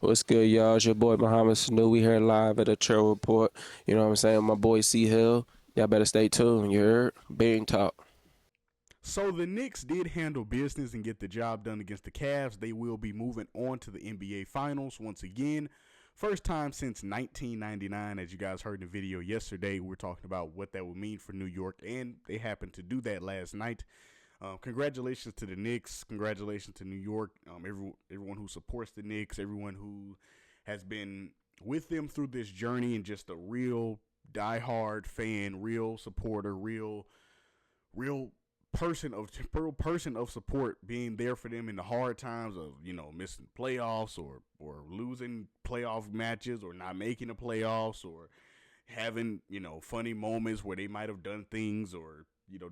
What's good, y'all? It's your boy Muhammad Sanu. We here live at the Trail Report. You know what I'm saying? My boy C Hill. Y'all better stay tuned. You heard? Big talk. So the Knicks did handle business and get the job done against the Cavs. They will be moving on to the NBA Finals once again. First time since 1999, as you guys heard in the video yesterday. We're talking about what that would mean for New York, and they happened to do that last night. Congratulations to the Knicks. Congratulations to New York. Everyone who supports the Knicks, everyone who has been with them through this journey, and just a real diehard fan, real supporter, real person of support, being there for them in the hard times of missing playoffs or losing playoff matches or not making the playoffs or having funny moments where they might have done things or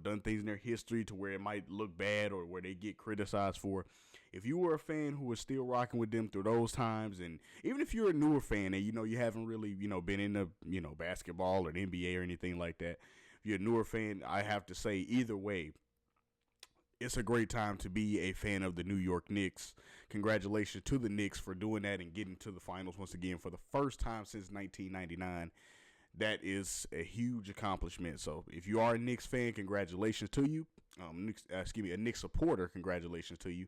done things in their history to where it might look bad or where they get criticized for. If you were a fan who was still rocking with them through those times, and even if you're a newer fan and you haven't really been into basketball or the NBA or anything like that, if you're a newer fan, I have to say either way, it's a great time to be a fan of the New York Knicks. Congratulations to the Knicks for doing that and getting to the finals once again for the first time since 1999. That is a huge accomplishment. So if you are a Knicks fan, congratulations to you. A Knicks supporter, congratulations to you.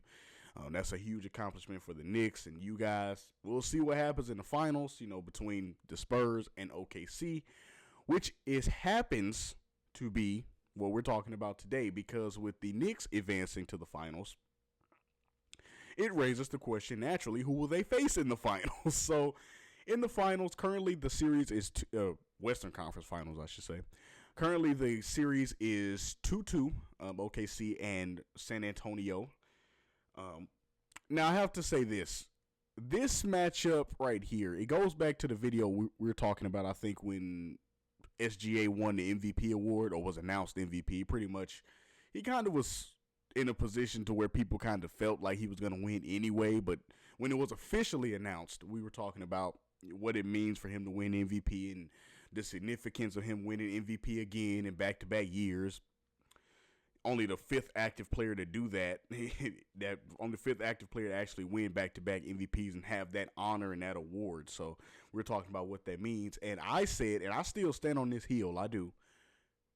That's a huge accomplishment for the Knicks and you guys. We'll see what happens in the finals, between the Spurs and OKC, which happens to be what we're talking about today, because with the Knicks advancing to the finals, it raises the question naturally, who will they face in the finals? So in the finals, currently the series is Western Conference Finals, I should say. Currently the series is 2-2, OKC and San Antonio. Now I have to say this matchup right here, it goes back to the video we were talking about, I think, when SGA won the MVP award or was announced MVP. Pretty much, he kind of was in a position to where people kind of felt like he was going to win anyway. But when it was officially announced, we were talking about what it means for him to win MVP and the significance of him winning MVP again in back-to-back years. Only the fifth active player to do that. That only the fifth active player to actually win back-to-back MVPs and have that honor and that award. So we're talking about what that means. And I said, and I still stand on this hill, I do.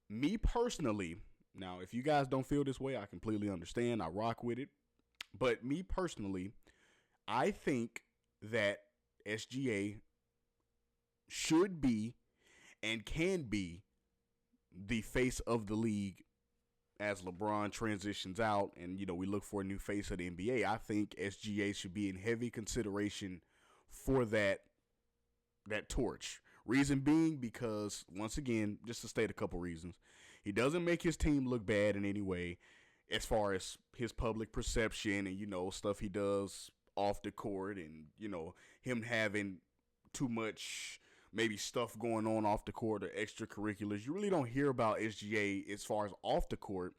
Me personally, now if you guys don't feel this way, I completely understand. I rock with it. But me personally, I think that SGA should be and can be the face of the league as LeBron transitions out and we look for a new face of the NBA. I think SGA should be in heavy consideration for that torch. Reason being because, once again, just to state a couple reasons, he doesn't make his team look bad in any way as far as his public perception and stuff he does off the court, and him having too much maybe stuff going on off the court or extracurriculars. You really don't hear about SGA as far as off the court.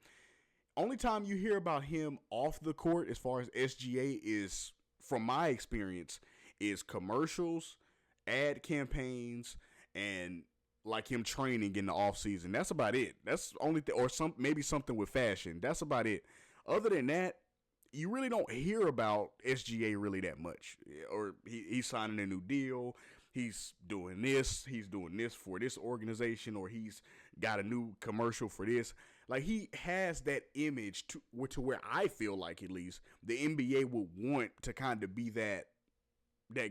Only time you hear about him off the court as far as SGA is, from my experience, is commercials, ad campaigns, and like him training in the off season. That's about it. That's the only thing, or maybe something with fashion. That's about it. Other than that, you really don't hear about SGA really that much. Or he's signing a new deal. He's doing this. He's doing this for this organization, or he's got a new commercial for this. Like, he has that image to where I feel like, at least, the NBA would want to kind of be that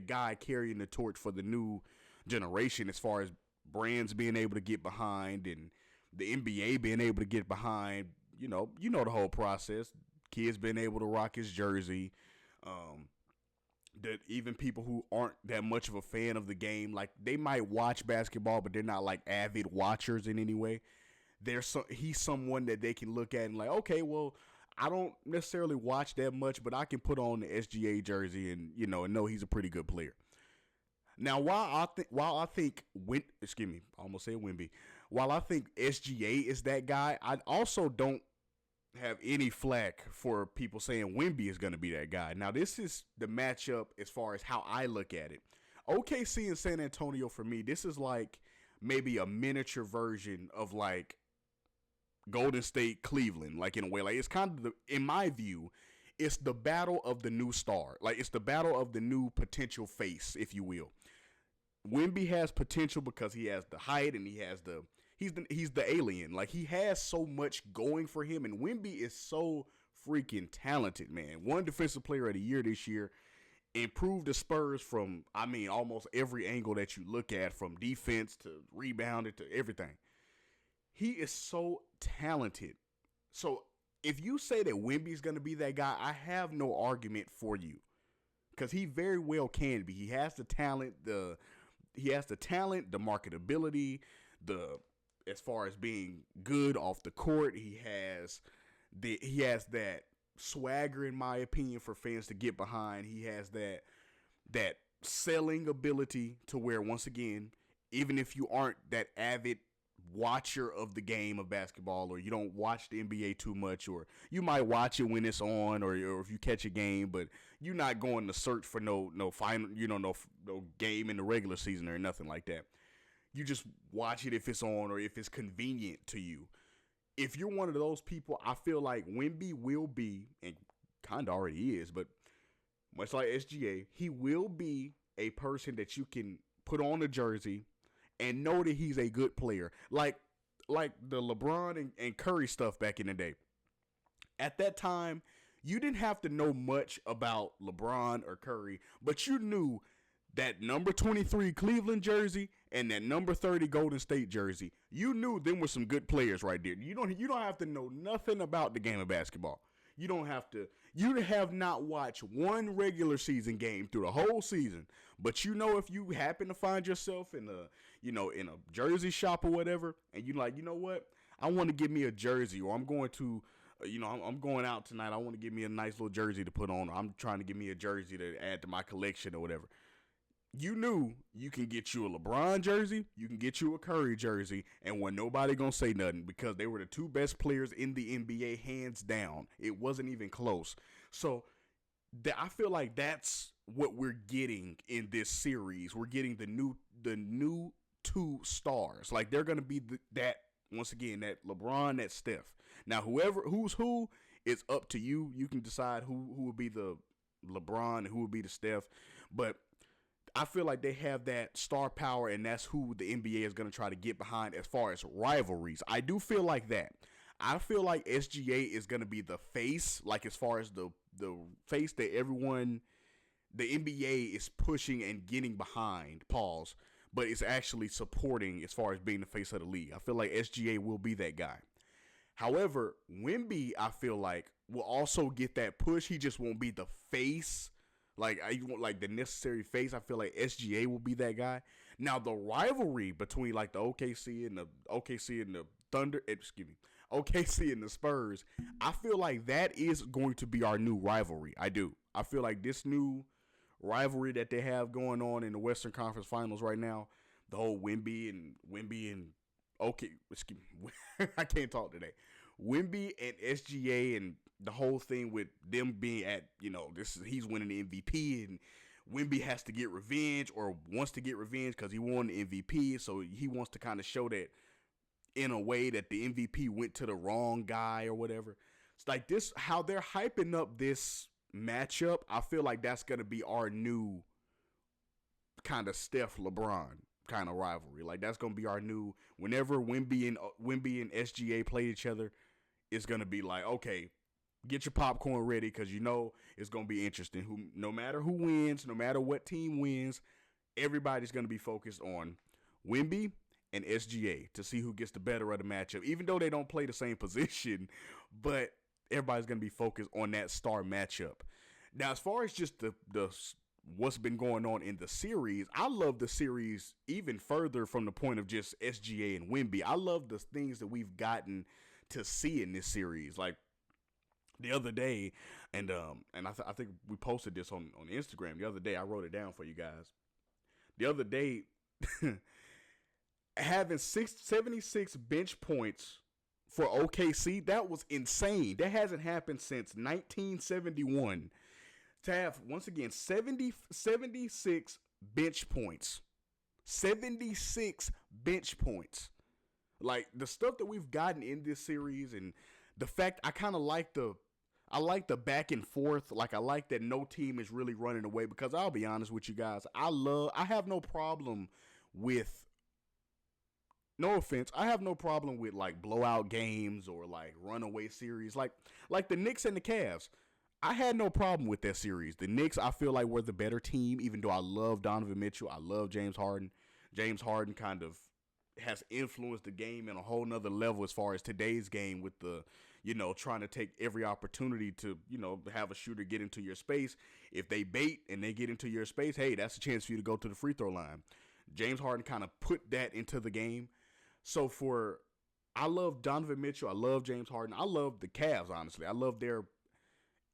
guy carrying the torch for the new generation, as far as brands being able to get behind and the NBA being able to get behind. The whole process. Kids being able to rock his jersey. That even people who aren't that much of a fan of the game, like, they might watch basketball, but they're not like avid watchers in any way. He's someone that they can look at and like, okay, well, I don't necessarily watch that much, but I can put on the SGA jersey and and know he's a pretty good player. Now, while I think excuse me, I almost said Wemby. While I think SGA is that guy, I also don't have any flack for people saying Wemby is going to be that guy. Now, this is the matchup as far as how I look at it. OKC and San Antonio, for me, this is like maybe a miniature version of like Golden State, Cleveland, like, in a way. Like, it's kind of in my view, it's the battle of the new star. Like, it's the battle of the new potential face, if you will. Wemby has potential because he has the height and he's the alien. Like, he has so much going for him, and Wemby is so freaking talented, man. One defensive player of the year this year. Improved the Spurs from, almost every angle that you look at, from defense to rebounding to everything. He is so talented. So if you say that Wemby's going to be that guy, I have no argument for you, because he very well can be. He has the talent, the marketability, as far as being good off the court. He has that swagger, in my opinion, for fans to get behind. He has that selling ability to where, once again, even if you aren't that avid watcher of the game of basketball, or you don't watch the NBA too much, or you might watch it when it's on, or if you catch a game, but you're not going to search for no final, no game in the regular season or nothing like that. You just watch it if it's on or if it's convenient to you. If you're one of those people, I feel like Wemby will be, and kind of already is, but much like SGA, he will be a person that you can put on a jersey and know that he's a good player. Like the LeBron and Curry stuff back in the day. At that time, you didn't have to know much about LeBron or Curry, but you knew that number 23 Cleveland jersey and that number 30 Golden State jersey. You knew them were some good players right there. You don't have to know nothing about the game of basketball. You don't have to. You have not watched one regular season game through the whole season, but if you happen to find yourself in a jersey shop or whatever, and you're like, you know what, I want to get me a jersey, or I'm going to, I'm going out tonight. I want to get me a nice little jersey to put on. Or I'm trying to get me a jersey to add to my collection or whatever. You knew you can get you a LeBron jersey, you can get you a Curry jersey, and when nobody gonna say nothing, because they were the two best players in the NBA, hands down. It wasn't even close. So I feel like that's what we're getting in this series. We're getting the new two stars. Like, they're gonna be that LeBron, that Steph. Now, who's who is up to you. You can decide who will be the LeBron and who will be the Steph, but I feel like they have that star power, and that's who the NBA is going to try to get behind as far as rivalries. I do feel like that. I feel like SGA is going to be the face, like, as far as the face that everyone, the NBA is pushing and getting behind, but it's actually supporting as far as being the face of the league. I feel like SGA will be that guy. However, Wemby, I feel like, will also get that push. He just won't be the face. Like, the necessary face. I feel like SGA will be that guy. Now, the rivalry between, like, the OKC and the Thunder, OKC and the Spurs, I feel like that is going to be our new rivalry. I do. I feel like this new rivalry that they have going on in the Western Conference Finals right now, the whole Wemby and I can't talk today. Wemby and SGA, and the whole thing with them being at, he's winning the MVP, and Wemby has to get revenge, or wants to get revenge because he won the MVP. So he wants to kind of show that, in a way, that the MVP went to the wrong guy or whatever. It's like this, how they're hyping up this matchup. I feel like that's going to be our new kind of Steph LeBron kind of rivalry. Like, that's going to be our new, whenever Wemby and SGA play each other, it's going to be like, okay, get your popcorn ready, because it's going to be interesting. No matter who wins, no matter what team wins, everybody's going to be focused on Wemby and SGA to see who gets the better of the matchup, even though they don't play the same position, but everybody's going to be focused on that star matchup. Now, as far as just the what's been going on in the series, I love the series even further from the point of just SGA and Wemby. I love the things that we've gotten to see in this series. Like, the other day, and I think we posted this on Instagram the other day. I wrote it down for you guys. The other day, having 76 bench points for OKC, that was insane. That hasn't happened since 1971. To have, once again, 76 bench points. 76 bench points. Like, the stuff that we've gotten in this series, and the fact I kind of like I like the back and forth. Like I like that no team is really running away because I'll be honest with you guys. I have no problem with no offense, I have no problem with like blowout games or like runaway series, like the Knicks and the Cavs. I had no problem with that series. The Knicks, I feel like, were the better team, even though I love Donovan Mitchell. I love James Harden. James Harden kind of has influenced the game in a whole nother level as far as today's game with the, trying to take every opportunity to, have a shooter get into your space. If they bait and they get into your space, hey, that's a chance for you to go to the free throw line. James Harden kind of put that into the game. So I love Donovan Mitchell. I love James Harden. I love the Cavs, honestly. I love their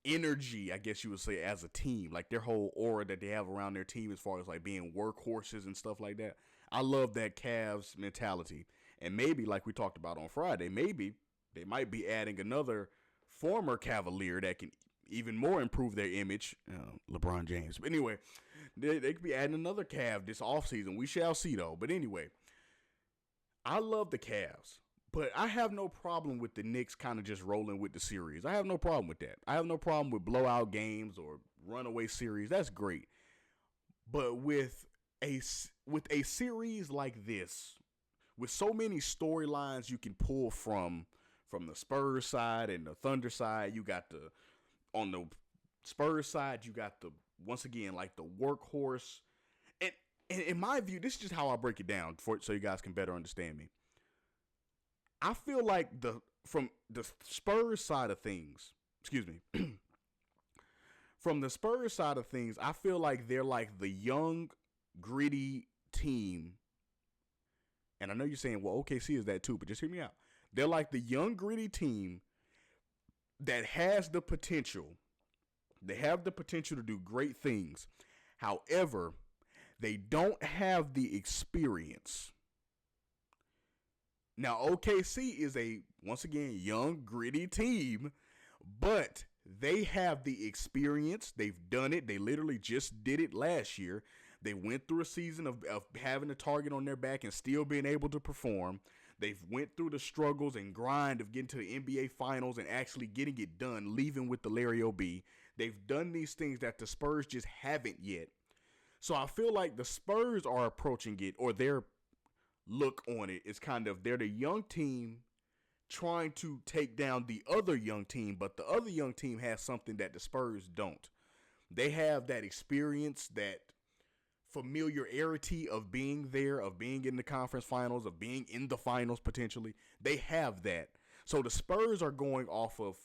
energy, I guess you would say, as a team, like their whole aura that they have around their team as far as like being workhorses and stuff like that. I love that Cavs mentality. And maybe, like we talked about on Friday, maybe they might be adding another former Cavalier that can even more improve their image, LeBron James. But anyway, they could be adding another Cav this offseason. We shall see, though. But anyway, I love the Cavs. But I have no problem with the Knicks kind of just rolling with the series. I have no problem with that. I have no problem with blowout games or runaway series. That's great. But with a series like this, with so many storylines you can pull from the Spurs side and the Thunder side, on the Spurs side, you got once again, like the workhorse. And in my view, this is just how I break it down so you guys can better understand me. I feel like from the Spurs side of things, from the Spurs side of things, I feel like they're like the young, gritty team. And I know you're saying, well, OKC is that too, but just hear me out. They're like the young, gritty team that has the potential. They have the potential to do great things. However, they don't have the experience. Now, OKC is once again, young, gritty team, but they have the experience. They've done it. They literally just did it last year. They went through a season of having a target on their back and still being able to perform. They've went through the struggles and grind of getting to the NBA Finals and actually getting it done, leaving with the Larry O.B. They've done these things that the Spurs just haven't yet. So I feel like the Spurs are approaching it, or their look on it is kind of, they're the young team trying to take down the other young team, but the other young team has something that the Spurs don't. They have that experience, that familiarity of being there, of being in the conference finals, of being in the finals potentially. They have that. So the Spurs are going off of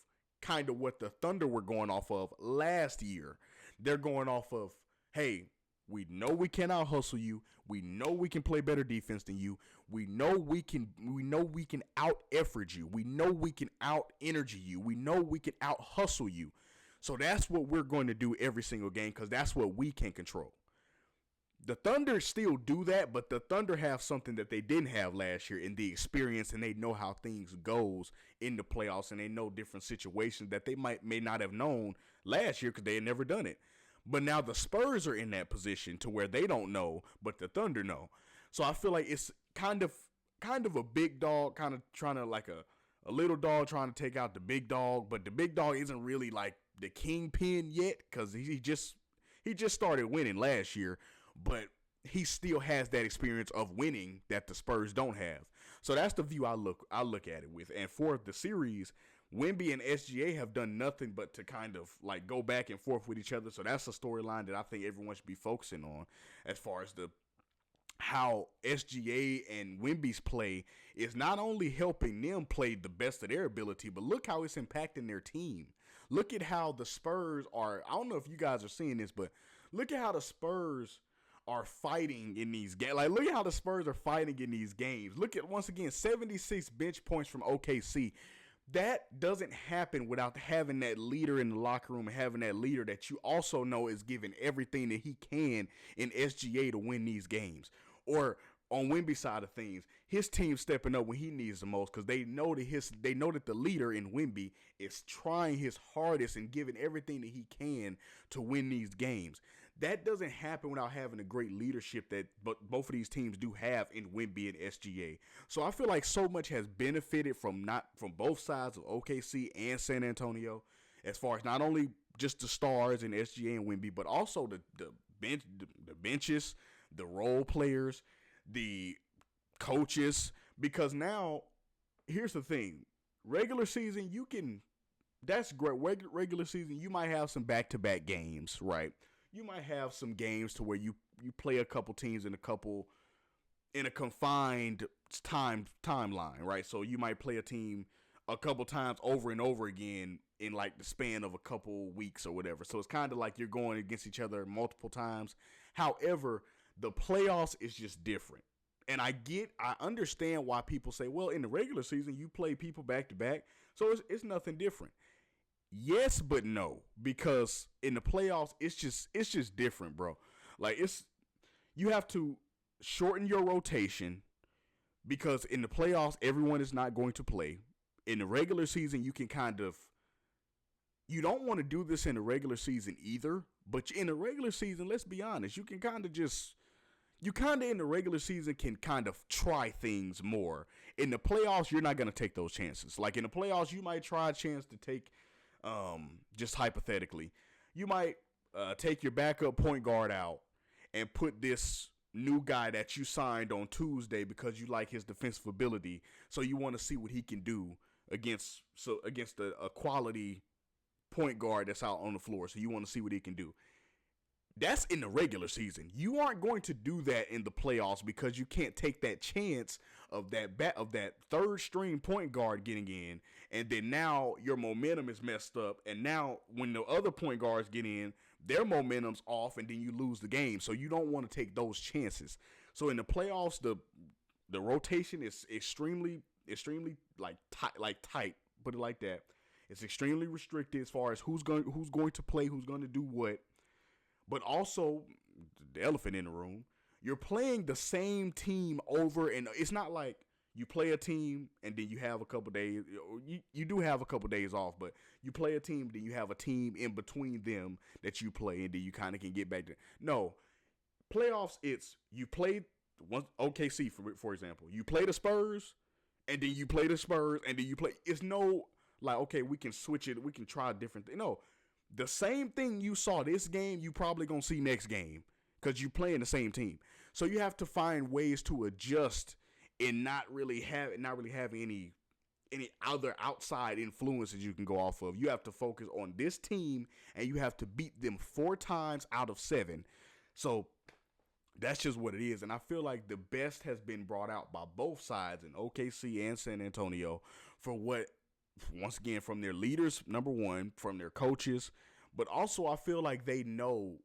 kind of what the Thunder were going off of last year. They're going off of, hey, we know we can out hustle you. We know we can play better defense than you. We know we can out effort you. We know we can out energy you. We know we can out hustle you. So that's what we're going to do every single game, because that's what we can control. The Thunder still do that, but the Thunder have something that they didn't have last year in the experience, and they know how things goes in the playoffs, and they know different situations that they may not have known last year because they had never done it. But now the Spurs are in that position to where they don't know, but the Thunder know. So I feel like it's kind of a big dog, kind of trying to, like a little dog trying to take out the big dog, but the big dog isn't really like the kingpin yet, because he just started winning last year, but he still has that experience of winning that the Spurs don't have. So that's the view I look at it with. And for the series, Wemby and SGA have done nothing but to kind of like go back and forth with each other. So that's a storyline that I think everyone should be focusing on, as far as how SGA and Wemby's play is not only helping them play the best of their ability, but look how it's impacting their team. Look at how the Spurs are. I don't know if you guys are seeing this, but look at how the Spurs are fighting in these games. Like, look at how the Spurs are fighting in these games. Look at, once again, 76 bench points from OKC. That doesn't happen without having that leader in the locker room, and having that leader that you also know is giving everything that he can in SGA to win these games. Or on Wemby's side of things, his team stepping up when he needs the most, because they know that the leader in Wemby is trying his hardest and giving everything that he can to win these games. That doesn't happen without having a great leadership that both of these teams do have in Wemby and SGA. So I feel like so much has benefited from both sides of OKC and San Antonio. as far as not only just the stars and SGA and Wemby, but also the benches, the role players, the coaches. Because now, here's the thing: regular season, that's great. Regular season, you might have some back-to-back games, right? You might have some games to where you play a couple teams in a confined timeline, right? So you might play a team a couple times over and over again in like the span of a couple weeks or whatever. So it's kind of like you're going against each other multiple times. However, the playoffs is just different. And I understand why people say, well, in the regular season, you play people back to back. So it's nothing different. Yes, but no, because in the playoffs, it's just different, bro. Like you have to shorten your rotation because in the playoffs, everyone is not going to play. In the regular season, you don't want to do this in the regular season either, but in the regular season, let's be honest, you can in the regular season can kind of try things more. In the playoffs, you're not going to take those chances. Like in the playoffs, you might try a chance to take, just hypothetically, you might take your backup point guard out and put this new guy that you signed on Tuesday because you like his defensive ability. So you want to see what he can do against a quality point guard that's out on the floor. So you want to see what he can do. That's in the regular season. You aren't going to do that in the playoffs because you can't take that chance of that third string point guard getting in, and then now your momentum is messed up, and now when the other point guards get in, their momentum's off, and then you lose the game. So you don't want to take those chances. So in the playoffs, the rotation is extremely like tight. Put it like that. It's extremely restricted as far as who's going to play, who's going to do what. But also, the elephant in the room, you're playing the same team over, and it's not like you play a team and then you have a couple days. You do have a couple days off, but you play a team, then you have a team in between them that you play, and then you kind of can get back to. No, playoffs, it's you play once OKC for example. You play the Spurs, and then you play the Spurs, and then you play. It's no like okay, we can switch it, we can try a different thing. No. The same thing you saw this game, you probably gonna see next game because you playing the same team. So you have to find ways to adjust and not really having any other outside influences you can go off of. You have to focus on this team and you have to beat them 4 times out of 7. So that's just what it is. And I feel like the best has been brought out by both sides in OKC and San Antonio for what. Once again, from their leaders, number one, from their coaches, but also I feel like they know,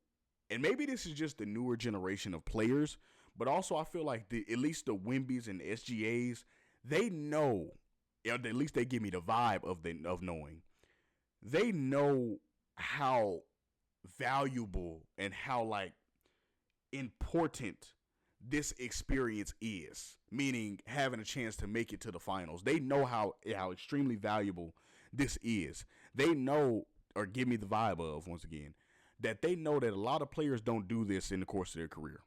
and maybe this is just the newer generation of players, but also I feel like at least the Wembys and the SGAs, they know, or at least they give me the vibe of knowing, they know how valuable and how like important this experience is, meaning having a chance to make it to the finals. They know how extremely valuable this is. They know, or give me the vibe of, once again, that they know that a lot of players don't do this in the course of their career.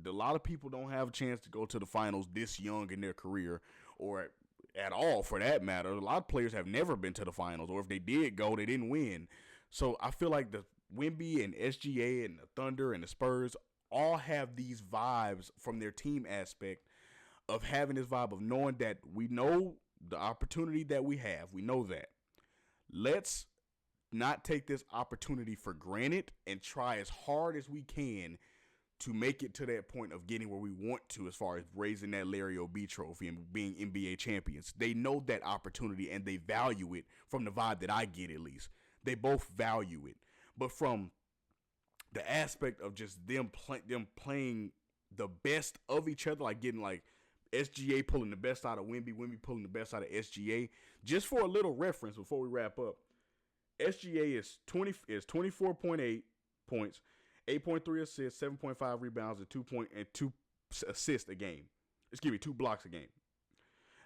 A lot of people don't have a chance to go to the finals this young in their career, or at all for that matter. A lot of players have never been to the finals, or if they did go, they didn't win. So I feel like the Wemby and SGA and the Thunder and the Spurs all have these vibes from their team aspect of having this vibe of knowing that we know the opportunity that we have. We know that. Let's not take this opportunity for granted and try as hard as we can to make it to that point of getting where we want to as far as raising that Larry O'B trophy and being NBA champions. They know that opportunity and they value it from the vibe that I get at least. They both value it. But from the aspect of just them playing the best of each other, like getting like SGA pulling the best out of Wemby, Wemby pulling the best out of SGA. Just for a little reference before we wrap up, SGA is 24.8 points, 8.3 assists, 7.5 rebounds, and 2 assists a game. Excuse me, 2 blocks a game.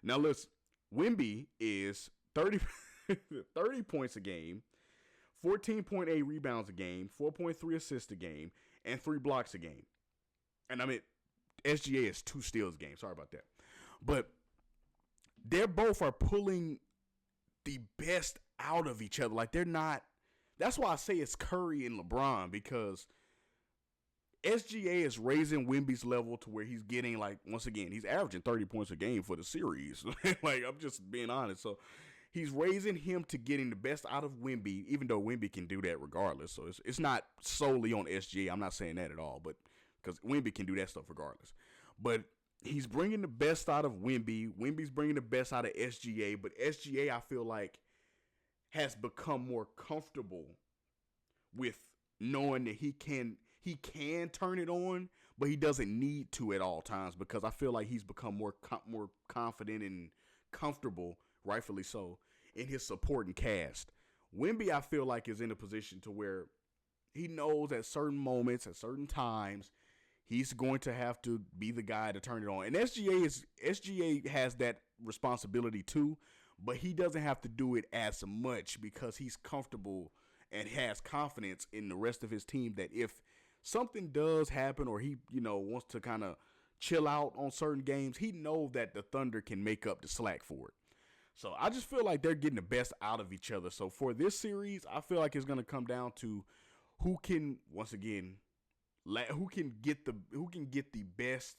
Now listen, Wemby is 30 points a game, 14.8 rebounds a game, 4.3 assists a game, and 3 blocks a game. And I mean, SGA is 2 steals a game. Sorry about that. But they both are pulling the best out of each other. Like, they're not. That's why I say it's Curry and LeBron, because SGA is raising Wemby's level to where he's getting, like, once again, he's averaging 30 points a game for the series. Like, I'm just being honest. So he's raising him to getting the best out of Wemby, even though Wemby can do that regardless. So it's not solely on SGA. I'm not saying that at all, but because Wemby can do that stuff regardless. But he's bringing the best out of Wemby. Wemby's bringing the best out of SGA. But SGA, I feel like, has become more comfortable with knowing that he can turn it on, but he doesn't need to at all times, because I feel like he's become more confident and comfortable, rightfully so, in his supporting cast. Wemby, I feel like, is in a position to where he knows at certain moments, at certain times, he's going to have to be the guy to turn it on. And SGA has that responsibility too, but he doesn't have to do it as much because he's comfortable and has confidence in the rest of his team that if something does happen, or he, wants to kind of chill out on certain games, he knows that the Thunder can make up the slack for it. So I just feel like they're getting the best out of each other. So for this series, I feel like it's going to come down to who can, once again, who can get the best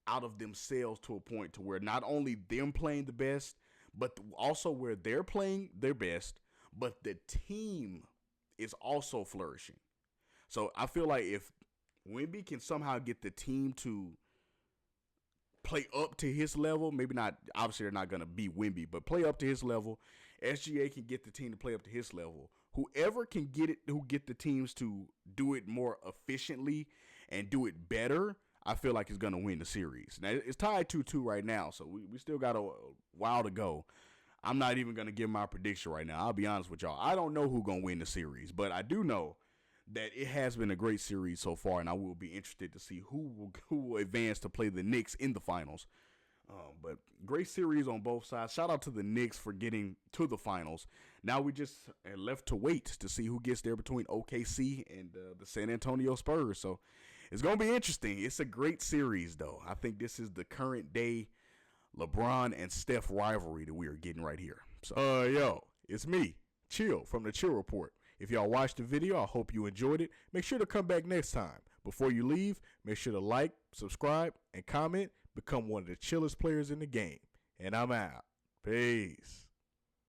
out of themselves to a point to where not only them playing the best, but also where they're playing their best, but the team is also flourishing. So I feel like if Wemby can somehow get the team to play up to his level, maybe not, obviously they're not going to be Wemby, but play up to his level, SGA can get the team to play up to his level. Whoever can get the teams to do it more efficiently and do it better, I feel like is going to win the series. Now, it's tied 2-2 right now, so we still got a while to go. I'm not even going to give my prediction right now. I'll be honest with y'all. I don't know who's going to win the series, but I do know that it has been a great series so far, and I will be interested to see who will advance to play the Knicks in the finals. But great series on both sides. Shout out to the Knicks for getting to the finals. Now we just are left to wait to see who gets there between OKC and the San Antonio Spurs. So it's going to be interesting. It's a great series, though. I think this is the current day LeBron and Steph rivalry that we are getting right here. So, it's me, Chill, from the Chill Report. If y'all watched the video, I hope you enjoyed it. Make sure to come back next time. Before you leave, make sure to like, subscribe, and comment. Become one of the chillest players in the game. And I'm out. Peace.